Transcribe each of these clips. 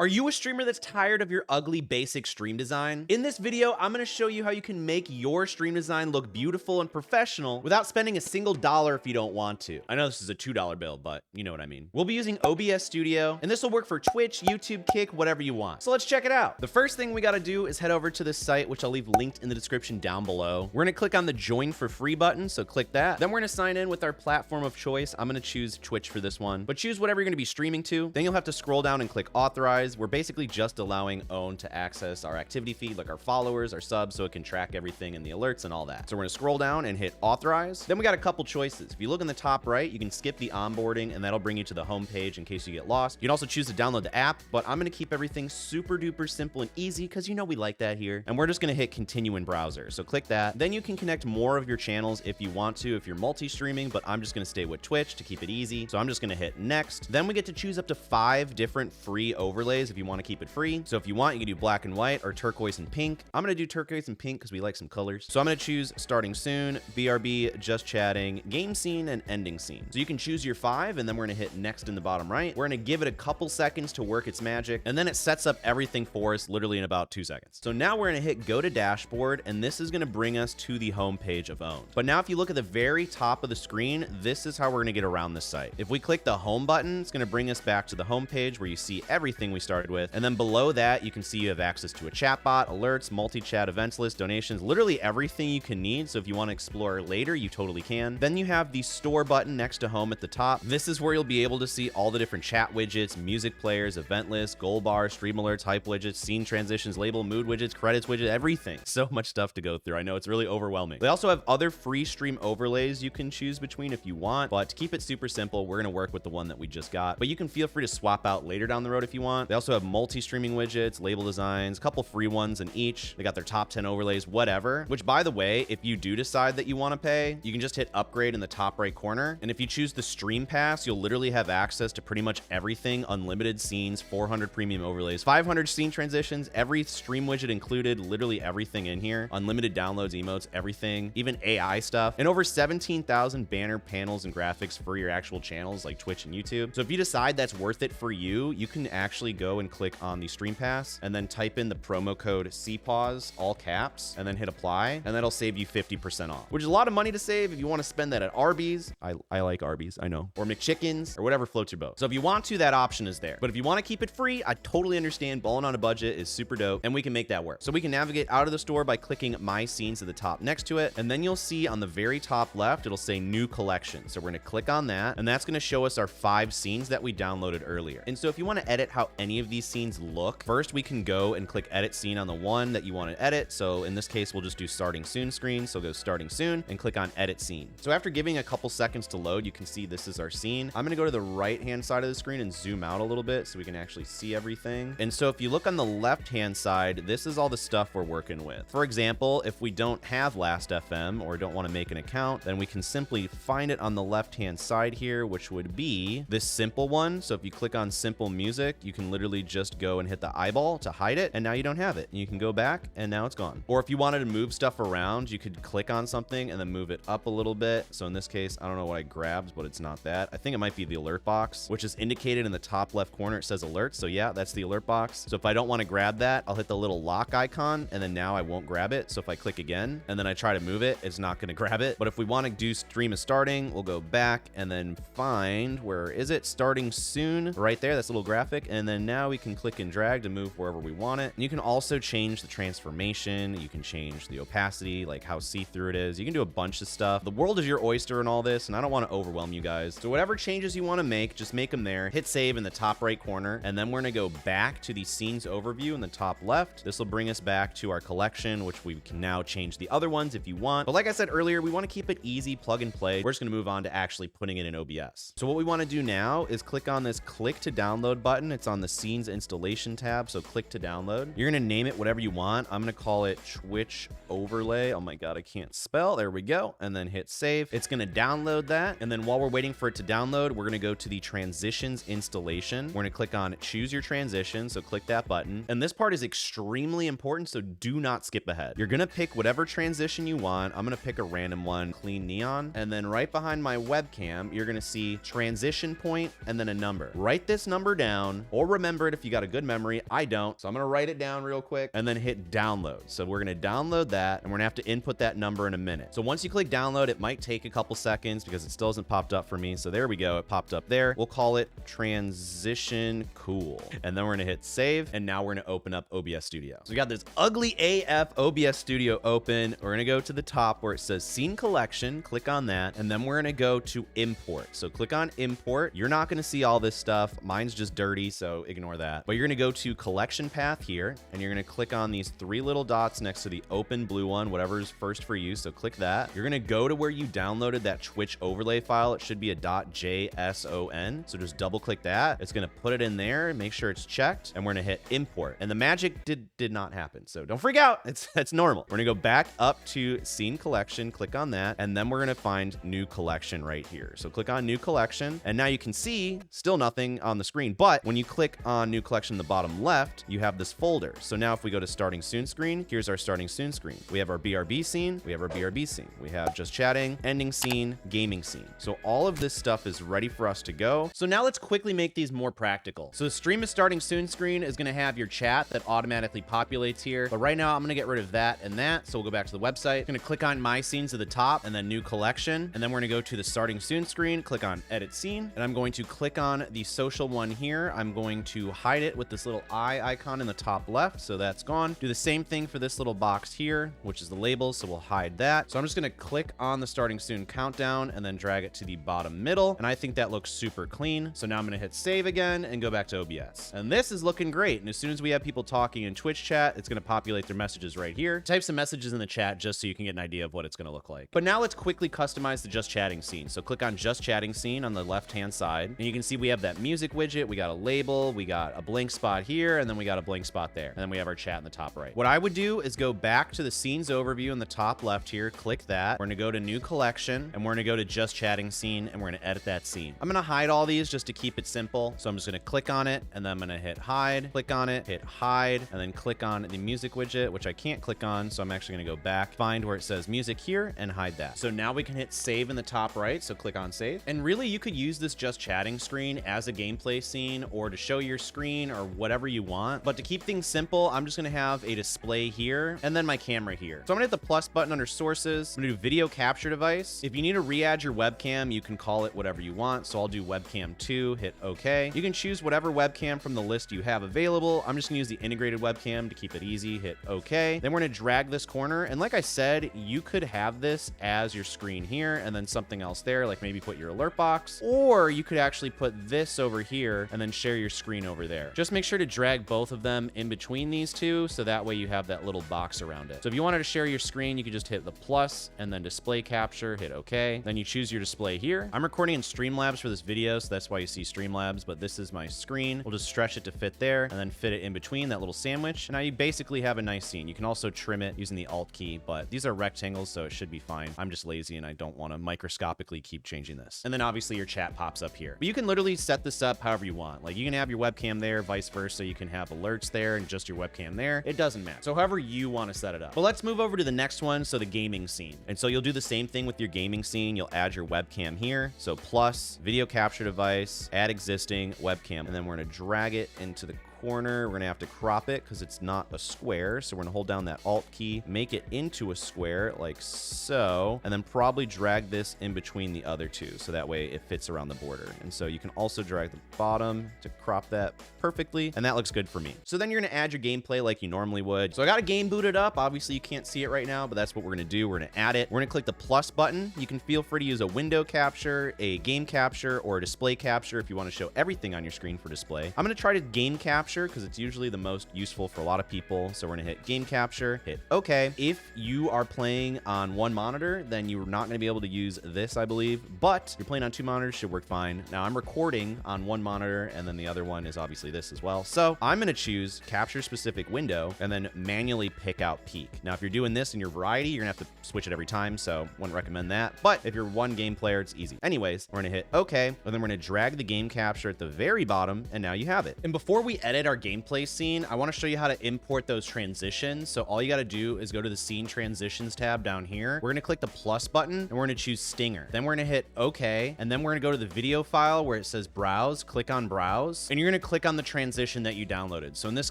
Are you a streamer that's tired of your ugly basic stream design? In this video, I'm gonna show you how you can make your stream design look beautiful and professional without spending a single dollar if you don't want to. I know this is a $2 bill, but you know what I mean. We'll be using OBS Studio, and this will work for Twitch, YouTube, Kick, whatever you want. So let's check it out. The first thing we gotta do is head over to this site, which I'll leave linked in the description down below. We're gonna click on the join for free button, so click that. Then we're gonna sign in with our platform of choice. I'm gonna choose Twitch for this one, but choose whatever you're gonna be streaming to. Then you'll have to scroll down and click authorize. We're basically just allowing OWN to access our activity feed, like our followers, our subs, so it can track everything and the alerts and all that. So we're gonna scroll down and hit authorize. Then we got a couple choices. If you look in the top right, you can skip the onboarding and that'll bring you to the home page in case you get lost. You can also choose to download the app, but I'm gonna keep everything super duper simple and easy because you know we like that here. And we're just gonna hit continue in browser. So click that. Then you can connect more of your channels if you want to, if you're multi-streaming, but I'm just gonna stay with Twitch to keep it easy. So I'm just gonna hit next. Then we get to choose up to 5 different free overlays if you want to keep it free. So if you want, you can do black and white or turquoise and pink. I'm gonna do turquoise and pink because we like some colors. So I'm gonna choose starting soon, BRB, just chatting, game scene, and ending scene. So you can choose your 5, and then we're gonna hit next in the bottom right. We're gonna give it a couple seconds to work its magic, and then it sets up everything for us literally in about 2 seconds. So now we're gonna hit go to dashboard, and this is gonna bring us to the home page of OWN. But now if you look at the very top of the screen, this is how we're gonna get around this site. If we click the home button, it's gonna bring us back to the home page where you see everything we started with, and then below that you can see you have access to a chatbot, alerts, multi-chat events list, donations, literally everything you can need. So if you want to explore later, you totally can. Then you have the store button next to home at the top. This is where you'll be able to see all the different chat widgets, music players, event lists, goal bar, stream alerts, hype widgets, scene transitions, label, mood widgets, credits widget, everything. So much stuff to go through. I know it's really overwhelming. They also have other free stream overlays you can choose between if you want, but to keep it super simple, we're going to work with the one that we just got, but you can feel free to swap out later down the road if you want. They also have multi-streaming widgets, label designs, a couple free ones in each. They got their top 10 overlays, whatever, which by the way, if you do decide that you want to pay, you can just hit upgrade in the top right corner. And if you choose the stream pass, you'll literally have access to pretty much everything, unlimited scenes, 400 premium overlays, 500 scene transitions, every stream widget included, literally everything in here, unlimited downloads, emotes, everything, even AI stuff, and over 17,000 banner panels and graphics for your actual channels like Twitch and YouTube. So if you decide that's worth it for you, you can actually go and click on the stream pass and then type in the promo code Cpaws, all caps, and then hit apply, and that'll save you 50% off, which is a lot of money to save if you want to spend that at Arby's. I like Arby's, I know, or McChickens, or whatever floats your boat. So if you want to, that option is there. But if you want to keep it free, I totally understand. Balling on a budget is super dope, and we can make that work. So we can navigate out of the store by clicking my scenes at the top next to it, and then you'll see on the very top left, it'll say new collection. So we're going to click on that, and that's going to show us our 5 scenes that we downloaded earlier. And so if you want to edit how any of these scenes look, first we can go and click edit scene on the one that you want to edit. So in this case, we'll just do starting soon screen. So go starting soon and click on edit scene. So after giving a couple seconds to load, you can see this is our scene. I'm going to go to the right hand side of the screen and zoom out a little bit so we can actually see everything. And so if you look on the left hand side, this is all the stuff we're working with. For example, if we don't have Last.fm or don't want to make an account, then we can simply find it on the left hand side here, which would be this simple one. So if you click on simple music, you can literally just go and hit the eyeball to hide it, and now you don't have it. You can go back and now it's gone. Or if you wanted to move stuff around, you could click on something and then move it up a little bit. So in this case, I don't know what I grabbed, but it's not that. I think it might be the alert box, which is indicated in the top left corner. It says alert. So yeah, that's the alert box. So if I don't want to grab that, I'll hit the little lock icon, and then now I won't grab it. So if I click again and then I try to move it, it's not going to grab it. But if we want to do stream is starting, we'll go back and then find, where is it? Starting soon, right there. That's a little graphic. And then now we can click and drag to move wherever we want it. And you can also change the transformation. You can change the opacity, like how see-through it is. You can do a bunch of stuff. The world is your oyster and all this, and I don't want to overwhelm you guys. So whatever changes you want to make, just make them there. Hit save in the top right corner, and then we're going to go back to the scenes overview in the top left. This will bring us back to our collection, which we can now change the other ones if you want. But like I said earlier, we want to keep it easy, plug and play. We're just going to move on to actually putting it in OBS. So what we want to do now is click on this click to download button. It's on the scenes installation tab, so click to download. You're going to name it whatever you want. I'm going to call it Twitch overlay. Oh my god, I can't spell. There we go. And then hit save. It's going to download that, and then while we're waiting for it to download, we're going to go to the transitions installation. We're going to click on choose your transition, so click that button, and this part is extremely important, so do not skip ahead. You're going to pick whatever transition you want. I'm going to pick a random one, clean neon, and then right behind my webcam, you're going to see transition point and then a number. Write this number down, or remember remember it if you got a good memory. I don't. So I'm going to write it down real quick and then hit download. So we're going to download that and we're going to have to input that number in a minute. So once you click download, it might take a couple seconds because it still hasn't popped up for me. So there we go. It popped up there. We'll call it transition cool. And then we're going to hit save. And now we're going to open up OBS Studio. So we got this ugly AF OBS Studio open. We're going to go to the top where it says scene collection. Click on that. And then we're going to go to import. So click on import. You're not going to see all this stuff. Mine's just dirty, so ignore that. But you're going to go to collection path here, and you're going to click on these three little dots next to the open blue one, whatever's first for you. So click that. You're going to go to where you downloaded that Twitch overlay file. It should be a .json. So just double click that. It's going to put it in there, make sure it's checked, and we're going to hit import. And the magic did not happen. So don't freak out. It's normal. We're going to go back up to scene collection, click on that, and then we're going to find new collection right here. So click on new collection, and now you can see still nothing on the screen, but when you click on new collection in the bottom left, you have this folder. So now if we go to starting soon screen, here's our starting soon screen. We have our BRB scene, we have our BRB scene, we have just chatting, ending scene, gaming scene. So all of this stuff is ready for us to go. So now let's quickly make these more practical. So the stream is starting soon screen is going to have your chat that automatically populates here, but right now I'm going to get rid of that and that. So we'll go back to the website. I'm going to click on my scenes at the top and then new collection, and then we're going to go to the starting soon screen, click on edit scene, and I'm going to click on the social one here. I'm going to hide it with this little eye icon in the top left, so that's gone. Do the same thing for this little box here, which is the label, so we'll hide that. So I'm just going to click on the starting soon countdown and then drag it to the bottom middle, and I think that looks super clean. So now I'm going to hit save again and go back to OBS, and this is looking great. And as soon as we have people talking in Twitch chat, it's going to populate their messages right here. Type some messages in the chat just so you can get an idea of what it's going to look like. But now let's quickly customize the just chatting scene. So click on just chatting scene on the left hand side, and you can see we have that music widget, we got a label, we got a blank spot here, and then we got a blank spot there, and then we have our chat in the top right. What I would do is go back to the scenes overview in the top left here, click that. We're gonna go to new collection, and we're gonna go to just chatting scene, and we're gonna edit that scene. I'm gonna hide all these just to keep it simple, so I'm just gonna click on it, and then I'm gonna hit hide, click on it, hit hide, and then click on the music widget, which I can't click on, so I'm actually gonna go back, find where it says music here, and hide that. So now we can hit save in the top right, so click on save. And really, you could use this just chatting screen as a gameplay scene or to show your screen or whatever you want. But to keep things simple, I'm just gonna have a display here and then my camera here. So I'm gonna hit the plus button under sources. I'm gonna do video capture device. If you need to re-add your webcam, you can call it whatever you want. So I'll do webcam 2, hit OK. You can choose whatever webcam from the list you have available. I'm just gonna use the integrated webcam to keep it easy, hit OK. Then we're gonna drag this corner. And like I said, you could have this as your screen here and then something else there, like maybe put your alert box, or you could actually put this over here and then share your screen over there. Just make sure to drag both of them in between these two, so that way you have that little box around it. So if you wanted to share your screen, you could just hit the plus and then display capture, hit OK. Then you choose your display here. I'm recording in Streamlabs for this video, so that's why you see Streamlabs, but this is my screen. We'll just stretch it to fit there and then fit it in between that little sandwich. And now you basically have a nice scene. You can also trim it using the Alt key, but these are rectangles, so it should be fine. I'm just lazy and I don't want to microscopically keep changing this. And then obviously your chat pops up here. But you can literally set this up however you want. Like you can have your webcam there, vice versa. You can have alerts there and just your webcam there. It doesn't matter. So however you want to set it up. But let's move over to the next one. So the gaming scene. And so you'll do the same thing with your gaming scene. You'll add your webcam here. So plus video capture device, add existing webcam. And then we're going to drag it into the corner. We're gonna have to crop it because it's not a square, so we're gonna hold down that Alt key, make it into a square like so, and then probably drag this in between the other two so that way it fits around the border. And so you can also drag the bottom to crop that perfectly, and that looks good for me. So then you're gonna add your gameplay like you normally would. So I got a game booted up. Obviously you can't see it right now, but that's what we're gonna do. We're gonna add it. We're gonna click the plus button. You can feel free to use a window capture, a game capture, or a display capture if you want to show everything on your screen for display. I'm gonna try to game capture because it's usually the most useful for a lot of people. So we're gonna hit game capture, hit OK. If you are playing on one monitor, then you're not gonna be able to use this, I believe, but if you're playing on two monitors, should work fine. Now I'm recording on one monitor and then the other one is obviously this as well. So I'm gonna choose capture specific window and then manually pick out peak. Now, if you're doing this in your variety, you're gonna have to switch it every time. So wouldn't recommend that. But if you're one game player, it's easy. Anyways, we're gonna hit OK, and then we're gonna drag the game capture at the very bottom, and now you have it. And before we edit, edit our gameplay scene, I want to show you how to import those transitions. So all you got to do is go to the scene transitions tab down here. We're going to click the plus button and we're going to choose Stinger. Then we're going to hit OK. And then we're going to go to the video file where it says browse, click on browse, and you're going to click on the transition that you downloaded. So in this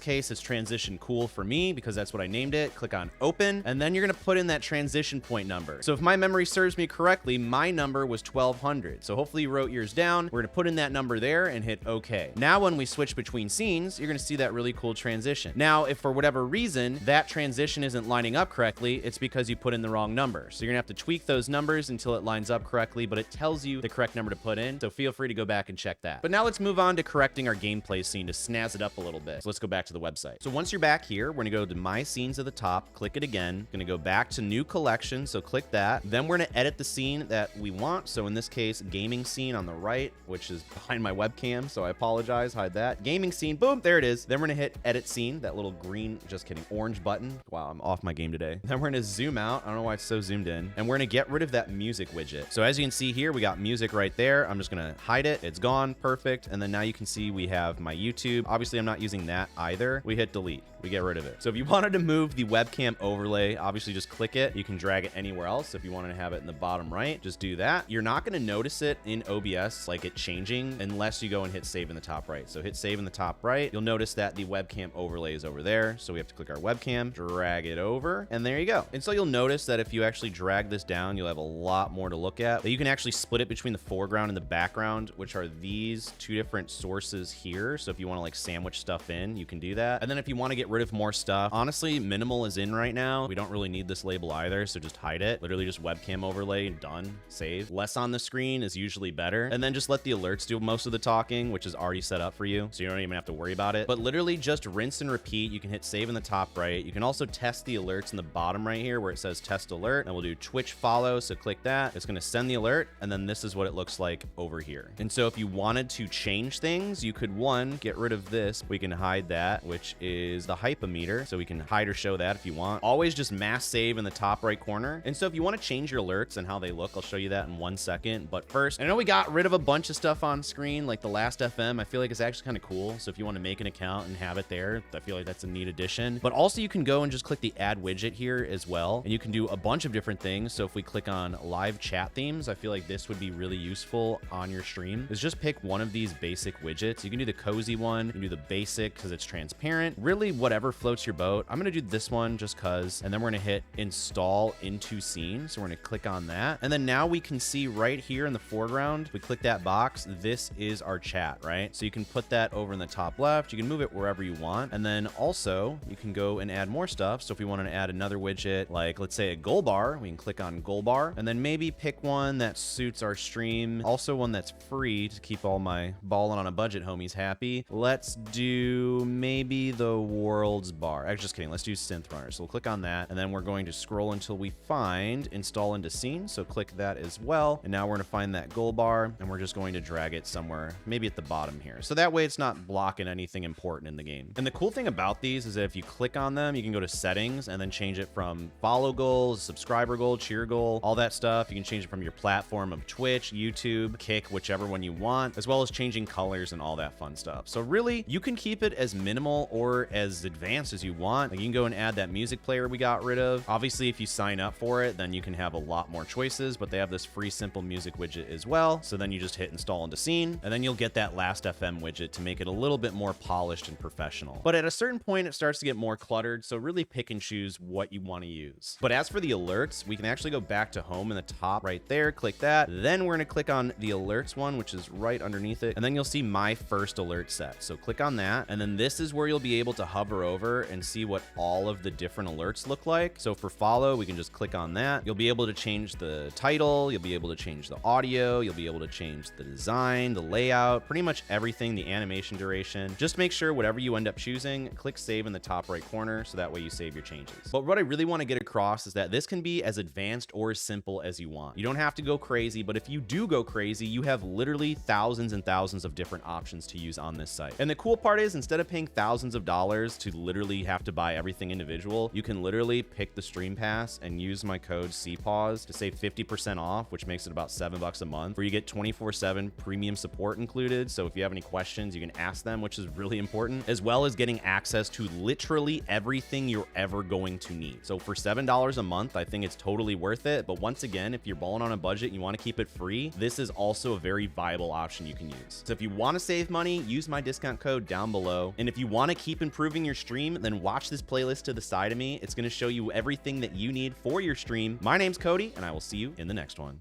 case, it's transition cool for me because that's what I named it. Click on open, and then you're going to put in that transition point number. So if my memory serves me correctly, my number was 1200. So hopefully you wrote yours down. We're going to put in that number there and hit OK. Now when we switch between scenes, you're going to see that really cool transition. Now, if for whatever reason that transition isn't lining up correctly, it's because you put in the wrong number. So you're going to have to tweak those numbers until it lines up correctly, but it tells you the correct number to put in. So feel free to go back and check that. But now let's move on to correcting our gameplay scene to snazz it up a little bit. So let's go back to the website. So once you're back here, we're going to go to my scenes at the top, click it again. Going to go back to new collection. So click that. Then we're going to edit the scene that we want. So in this case, gaming scene on the right, which is behind my webcam. So I apologize, hide that. Gaming scene, boom, there it is. Then we're going to hit edit scene, that little green, just kidding, orange button. Wow, I'm off my game today. Then we're going to zoom out. I don't know why it's so zoomed in. And we're going to get rid of that music widget. So as you can see here, we got music right there. I'm just going to hide it. It's gone. Perfect. And then now you can see we have my YouTube. Obviously, I'm not using that either. We hit delete. We get rid of it. So if you wanted to move the webcam overlay, obviously just click it. You can drag it anywhere else. If you wanted to have it in the bottom right, just do that. You're not going to notice it in OBS, like it changing, unless you go and hit save in the top right. So hit save in the top right. You'll notice that the webcam overlay is over there. So we have to click our webcam, drag it over, and there you go. And so you'll notice that if you actually drag this down, you'll have a lot more to look at. But you can actually split it between the foreground and the background, which are these two different sources here. So if you want to like sandwich stuff in, you can do that. And then if you want to get rid of more stuff, honestly, minimal is in right now. We don't really need this label either, so just hide it. Literally just webcam overlay, done, save. Less on the screen is usually better. And then just let the alerts do most of the talking, which is already set up for you, so you don't even have to worry about it. But literally just rinse and repeat. You can hit save in the top right. You can also test the alerts in the bottom right here where it says test alert, and we'll do Twitch follow. So click that. It's going to send the alert, and then this is what it looks like over here. And so if you wanted to change things, you could, one, get rid of this. We can hide that, which is the hypometer. So we can hide or show that if you want. Always just mass save in the top right corner. And so if you want to change your alerts and how they look, I'll show you that in 1 second. But first, I know we got rid of a bunch of stuff on screen, like the last FM. I feel like it's actually kind of cool. So if you want to make an account and have it there, I feel like that's a neat addition. But also you can go and just click the add widget here as well. And you can do a bunch of different things. So if we click on live chat themes, I feel like this would be really useful on your stream, is just pick one of these basic widgets. You can do the cozy one, you can do the basic because it's transparent, really whatever floats your boat. I'm going to do this one just cause, and then we're going to hit install into scene. So we're going to click on that. And then now we can see right here in the foreground, we click that box. This is our chat, right? So you can put that over in the top left. You can move it wherever you want. And then also you can go and add more stuff. So if we wanted to add another widget, like let's say a goal bar, we can click on goal bar and then maybe pick one that suits our stream. Also one that's free to keep all my balling on a budget homies happy. Let's do maybe the world's bar. Actually, just kidding. Let's do synth runner. So we'll click on that and then we're going to scroll until we find install into scene. So click that as well. And now we're going to find that goal bar and we're just going to drag it somewhere, maybe at the bottom here. So that way it's not blocking anything important in the game. And the cool thing about these is that if you click on them, you can go to settings and then change it from follow goals, subscriber goal, cheer goal, all that stuff. You can change it from your platform of Twitch, YouTube, Kick, whichever one you want, as well as changing colors and all that fun stuff. So really, you can keep it as minimal or as advanced as you want. Like you can go and add that music player we got rid of. Obviously, if you sign up for it, then you can have a lot more choices, but they have this free simple music widget as well. So then you just hit install into scene, and then you'll get that last FM widget to make it a little bit more polished and professional. But at a certain point, it starts to get more cluttered, so really pick and choose what you want to use. But as for the alerts, we can actually go back to home in the top right there, click that. Then we're going to click on the alerts one, which is right underneath it, and then you'll see my first alert set. So click on that, and then this is where you'll be able to hover over and see what all of the different alerts look like. So for follow, we can just click on that. You'll be able to change the title, you'll be able to change the audio, you'll be able to change the design, the layout, pretty much everything, the animation duration. Just make sure whatever you end up choosing, click save in the top right corner so that way you save your changes. But what I really want to get across is that this can be as advanced or as simple as you want. You don't have to go crazy, but if you do go crazy, you have literally thousands and thousands of different options to use on this site. And the cool part is, instead of paying thousands of dollars to literally have to buy everything individual, you can literally pick the stream pass and use my code Cpaws to save 50% off, which makes it about $7 a month, where you get 24/7 premium support included. So if you have any questions, you can ask them, which is really important, as well as getting access to literally everything you're ever going to need. So for $7 a month, I think it's totally worth it. But once again, if you're balling on a budget and you want to keep it free, this is also a very viable option you can use. So if you want to save money, use my discount code down below. And if you want to keep improving your stream, then watch this playlist to the side of me. It's going to show you everything that you need for your stream. My name's Cody, and I will see you in the next one.